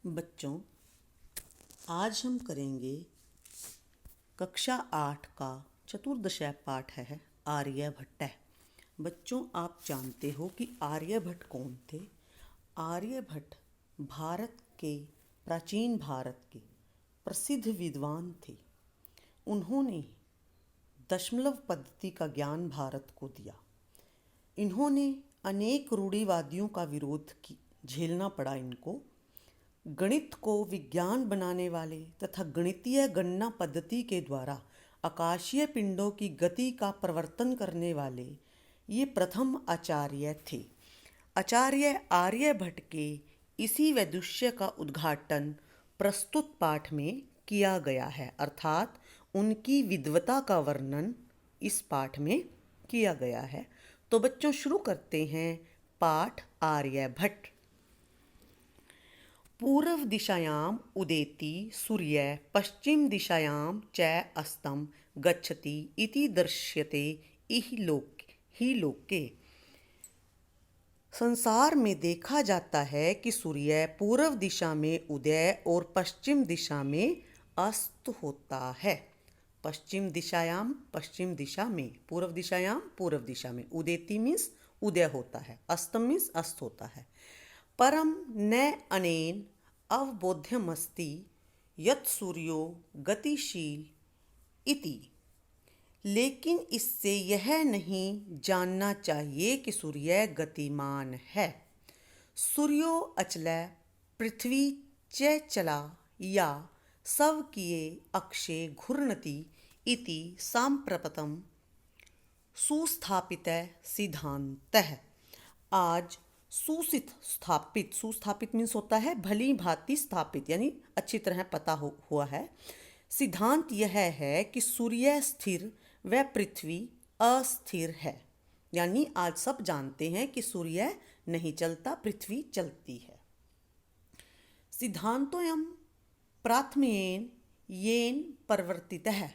बच्चों, आज हम करेंगे कक्षा 8 का चतुर्दश पाठ है आर्यभट्ट। बच्चों, आप जानते हो कि आर्यभट्ट कौन थे? आर्यभट्ट प्राचीन भारत के प्रसिद्ध विद्वान थे। उन्होंने दशमलव पद्धति का ज्ञान भारत को दिया। इन्होंने अनेक रूढ़िवादियों का विरोध झेलना पड़ा इनको। गणित को विज्ञान बनाने वाले तथा गणितीय गणना पद्धति के द्वारा आकाशीय पिंडों की गति का प्रवर्तन करने वाले ये प्रथम आचार्य थे। आचार्य आर्यभट्ट के इसी वैदुष्य का उद्घाटन प्रस्तुत पाठ में किया गया है, अर्थात उनकी विद्वता का वर्णन इस पाठ में किया गया है। तो बच्चों, शुरू करते हैं पाठ आर्यभट्ट। पूर्व दिशायाम उदेति सूर्य पश्चिम दिशायाम च अस्तं गच्छति इति दृश्यते ही लोके। संसार में देखा जाता है कि सूर्य पूर्व दिशा में उदय और पश्चिम दिशा में अस्त होता है। पश्चिम दिशायाम पश्चिम दिशा में, पूर्व दिशायाम पूर्व दिशा में। उदेति मीन्स उदय होता है, अस्तम मीन्स अस्त होता है। परम न अनेन अवबोध्यमस्ति यत् सूर्यो गतिशील इति। लेकिन इससे यह नहीं जानना चाहिए कि सूर्य गतिमान है। सूर्यो अचल पृथ्वी च चला या स्वकीये अक्षे घूर्णति इति सांप्रतम सुस्थापित सिद्धांतः। आज सुस्थापित मीन्स होता है भली भांति स्थापित, यानी अच्छी तरह पता हुआ है। सिद्धांत यह है कि सूर्य स्थिर व पृथ्वी अस्थिर है। यानी आज सब जानते हैं कि सूर्य नहीं चलता, पृथ्वी चलती है। सिद्धांतोऽयं प्राथम्येन येन प्रवर्तितः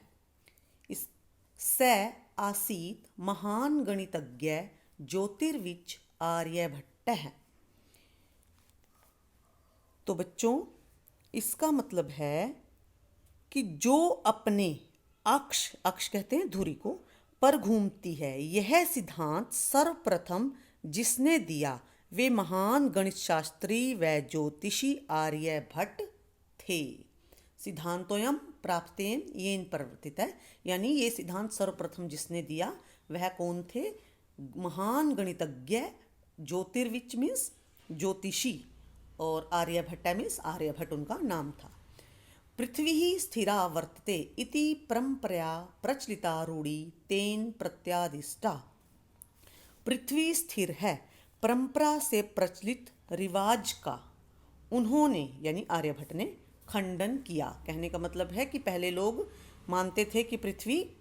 स आसीत् महान गणितज्ञ ज्योतिर्विच आर्यभट्ट है। तो बच्चों, इसका मतलब है कि जो अपने अक्ष कहते हैं धुरी को, पर घूमती है, यह सिद्धांत सर्वप्रथम जिसने दिया वे महान गणित शास्त्री व ज्योतिषी आर्यभट्ट थे। सिद्धांतोऽयं प्राप्तेन येन प्रवर्तितः, यानी ये सिद्धांत सर्वप्रथम जिसने दिया वह कौन थे? महान गणितज्ञ, ज्योतिर्विच मीन्स ज्योतिषी, और आर्यभट्ट मीन्स आर्यभट्ट उनका नाम था। पृथ्वी ही स्थिरा वर्तते इति परंपरा प्रचलिता रूढ़ी तेन प्रत्यादिष्टा। पृथ्वी स्थिर है, परंपरा से प्रचलित रिवाज का उन्होंने यानी आर्यभट्ट ने खंडन किया। कहने का मतलब है कि पहले लोग मानते थे कि पृथ्वी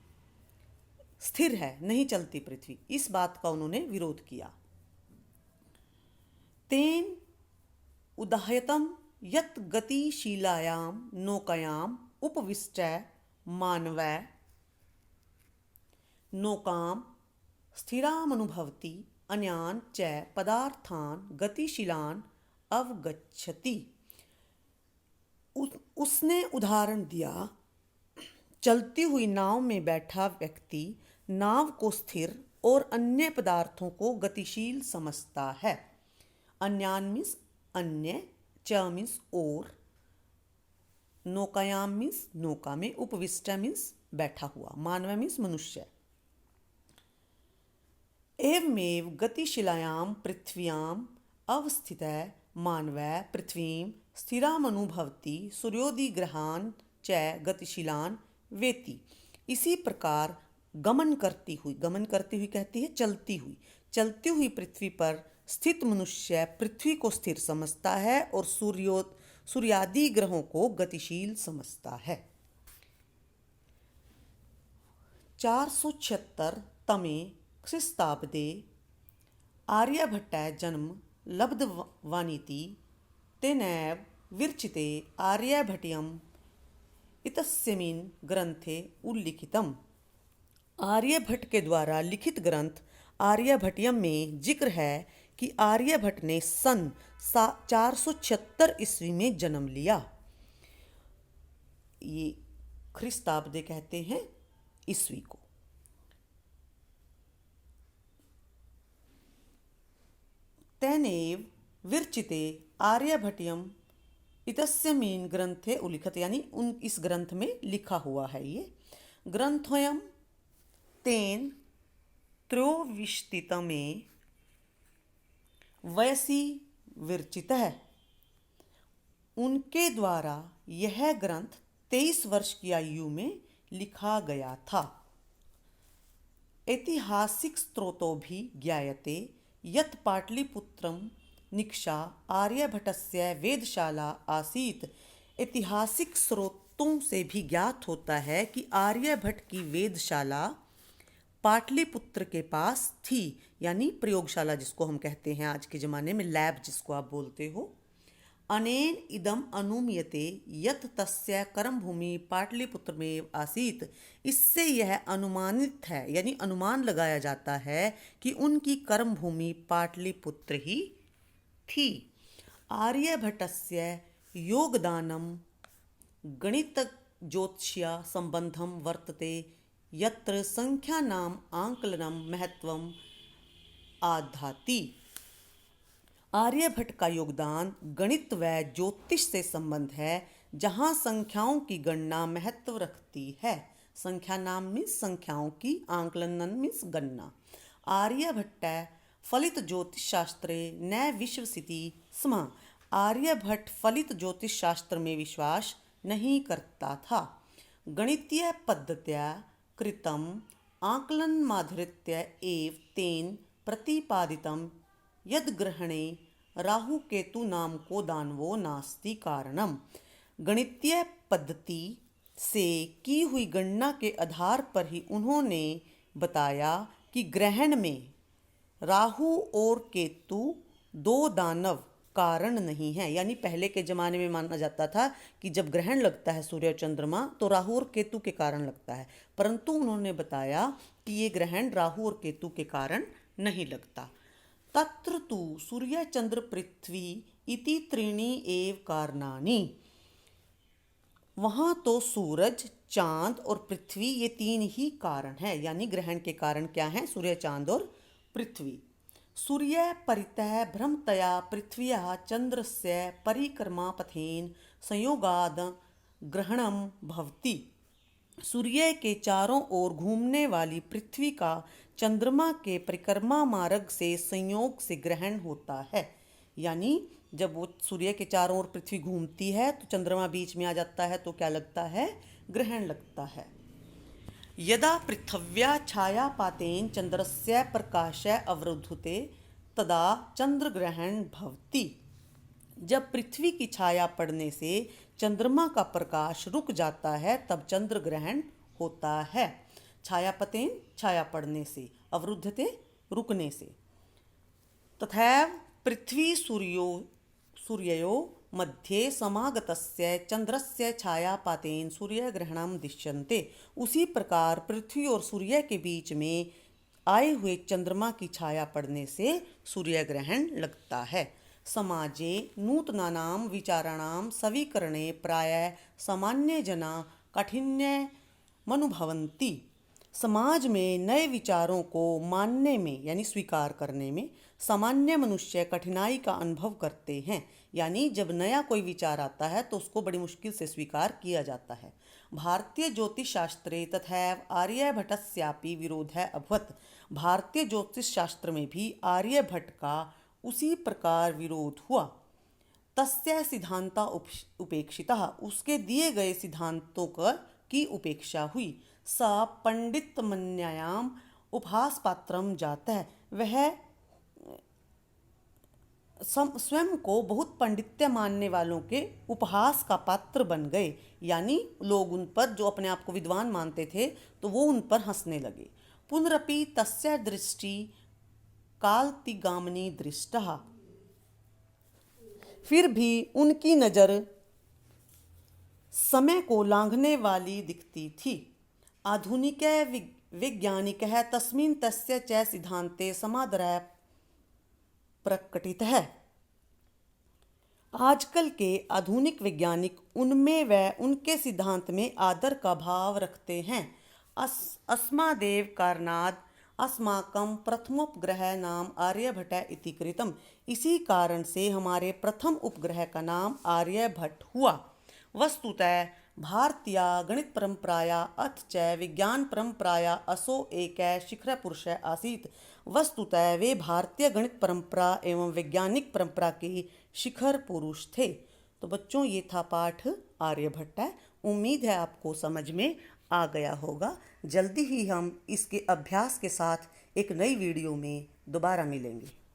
स्थिर है, नहीं चलती पृथ्वी। इस बात का उन्होंने विरोध किया। तेन उदाहृतं यत् गतिशीलायां नौकायां उपविष्ट मानवः नौकां स्थिरामनुभवति अन्यान् च पदार्थान् गतिशीलान् अवगच्छति। उसने उदाहरण दिया, चलती हुई नाव में बैठा व्यक्ति नाव को स्थिर और अन्य पदार्थों को गतिशील समझता है। अन्यान मीन्स अन्य, च मीन्स और, नौकायाम मीन्स नौका में, उपविष्ट मीन्स बैठा हुआ, मानव मीन्स मनुष्य। एवमेव गतिशीलायां पृथ्व्याम् अवस्थितः मानवः पृथ्वीं स्थिरामनुभवति सूर्योदिग्रहान् च गतिशीलान् वेति। इसी प्रकार गमन करती हुई कहती है चलती हुई पृथ्वी पर स्थित मनुष्य पृथ्वी को स्थिर समझता है और सूर्यादि ग्रहों को गतिशील समझता है। 476 तमे ख्रीस्ताब्दे आर्यभट्ट जन्म लब्धवानिति तेनैव विरचिते आर्यभट्टयम् इत्यस्मिन् ग्रंथे उल्लिखितम्। आर्यभट्ट के द्वारा लिखित ग्रंथ आर्यभट्टयम् में जिक्र है कि आर्यभट्ट ने सन 476 ईस्वी में जन्म लिया। ये ख्रिस्ताब्दे कहते हैं ईस्वी को। तेनेव विरचिते आर्यभट्टयम इतस्मिन् ग्रंथे उल्लिखित, यानी उन इस ग्रंथ में लिखा हुआ है। ये ग्रंथोयम तेन त्रयोविंशतितमे वयसि विरचित है। उनके द्वारा यह ग्रंथ 23 वर्ष की आयु में लिखा गया था। ऐतिहासिक स्रोतों भी ज्ञायते यत् पाटलिपुत्रम निक्षा आर्यभट्टस्य वेदशाला आसीत। ऐतिहासिक स्रोतों से भी ज्ञात होता है कि आर्यभट्ट की वेदशाला पाटलिपुत्र के पास थी, यानी प्रयोगशाला जिसको हम कहते हैं आज के ज़माने में, लैब जिसको आप बोलते हो। अनेन इदम अनुमीयते यत् तस्य कर्मभूमि पाटलिपुत्र में आसीत। इससे यह अनुमानित है, यानी अनुमान लगाया जाता है कि उनकी कर्मभूमि पाटलिपुत्र ही थी। आर्यभट्टस्य योगदानम गणित ज्योतिष्या संबंधम वर्तते यत्र संख्यानाम आंकलनम महत्वम आधाति। आर्यभट्ट का योगदान गणित व ज्योतिष से संबंध है, जहाँ संख्याओं की गणना महत्व रखती है। संख्या नाम मीन्स संख्याओं की, आंकलन मीन्स गणना। आर्यभट्ट फलित ज्योतिष शास्त्रे न विश्वसिति स्म। आर्यभट्ट फलित ज्योतिष शास्त्र में विश्वास नहीं करता था। गणितीय पद्धत्या कृतम आंकलनमाधृत्य एव तेन प्रतिपादितम यद ग्रहणे राहु केतु नाम को दानवो नास्ति कारणम। गणितीय पद्धति से की हुई गणना के आधार पर ही उन्होंने बताया कि ग्रहण में राहु और केतु दो दानव कारण नहीं है। यानी पहले के ज़माने में माना जाता था कि जब ग्रहण लगता है सूर्य चंद्रमा तो राहु और केतु के कारण लगता है, परंतु उन्होंने बताया कि ये ग्रहण राहु और केतु के कारण नहीं लगता। तत्र तु सूर्य चंद्र पृथ्वी इति त्रीणि एव कारणानि। वहाँ तो सूरज, चांद और पृथ्वी ये तीन ही कारण हैं। यानी ग्रहण के कारण क्या हैं? सूर्य, चांद और पृथ्वी। सूर्य परितः भ्रमतया पृथ्व्याः चंद्रस्य परिक्रमापथेन संयोगाद ग्रहणम भवति। सूर्य के चारों ओर घूमने वाली पृथ्वी का चंद्रमा के परिक्रमा मार्ग से संयोग से ग्रहण होता है। यानी जब वो सूर्य के चारों ओर पृथ्वी घूमती है तो चंद्रमा बीच में आ जाता है, तो क्या लगता है? ग्रहण लगता है। यदा पृथिव्या छायापातेन चंद्रस्य प्रकाशः अवरुद्धते तदा चंद्रग्रहण भवति। जब पृथ्वी की छाया पड़ने से चंद्रमा का प्रकाश रुक जाता है तब चंद्र ग्रहण होता है। छायापतेन छाया पड़ने से, अवरुद्धते रुकने से। तथैव पृथ्वी सूर्यो मध्ये समागतस्य चंद्रस्य छायापातेन सूर्यग्रहणम दृश्यन्ते। उसी प्रकार पृथ्वी और सूर्य के बीच में आए हुए चंद्रमा की छाया पड़ने से सूर्य ग्रहण लगता है। समाजे नूतनानां विचाराणां स्वीकरणे प्रायः सामान्य जना काठिन्यमनुभवन्ति। समाज में नए विचारों को मानने में यानी स्वीकार करने में सामान्य मनुष्य कठिनाई का अनुभव करते हैं। यानी जब नया कोई विचार आता है तो उसको बड़ी मुश्किल से स्वीकार किया जाता है। भारतीय ज्योतिष शास्त्रे तथैव आर्यभट्टस्यापि विरोधः अभवत्। भारतीय ज्योतिष शास्त्र में भी आर्यभट्ट का उसी प्रकार विरोध हुआ। तस्य सिद्धांता उपेक्षितः। उसके दिए गए सिद्धांतों की उपेक्षा हुई। स पंडितमन्यायाम उपहास पात्रम जातः। वह स्वयं को बहुत पंडित्य मानने वालों के उपहास का पात्र बन गए। यानी लोग उन पर, जो अपने आप को विद्वान मानते थे, तो वो उन पर हंसने लगे। पुनरपि तस्य दृष्टि कालतिगामिनी दृष्टः। फिर भी उनकी नज़र समय को लांघने वाली दिखती थी। आधुनिक वैज्ञानिक है तस्मिन् तस्य च सिद्धांते समादरः प्रकटित है। आजकल के आधुनिक वैज्ञानिक उनमें व उनके सिद्धांत में आदर का भाव रखते हैं। अस्मादेव कारणाद अस्माकं प्रथमोपग्रह नाम आर्यभट्ट इति कृतम्। इसी कारण से हमारे प्रथम उपग्रह का नाम आर्यभट्ट हुआ। वस्तुतः भारतीय गणित परंपराया अथ च विज्ञान परंपराया असो एक शिखर पुरुष आसीत्। वस्तुतः वे भारतीय गणित परंपरा एवं वैज्ञानिक परंपरा के शिखर पुरुष थे। तो बच्चों, ये था पाठ आर्यभट्ट। उम्मीद है आपको समझ में आ गया होगा। जल्दी ही हम इसके अभ्यास के साथ एक नई वीडियो में दोबारा मिलेंगे।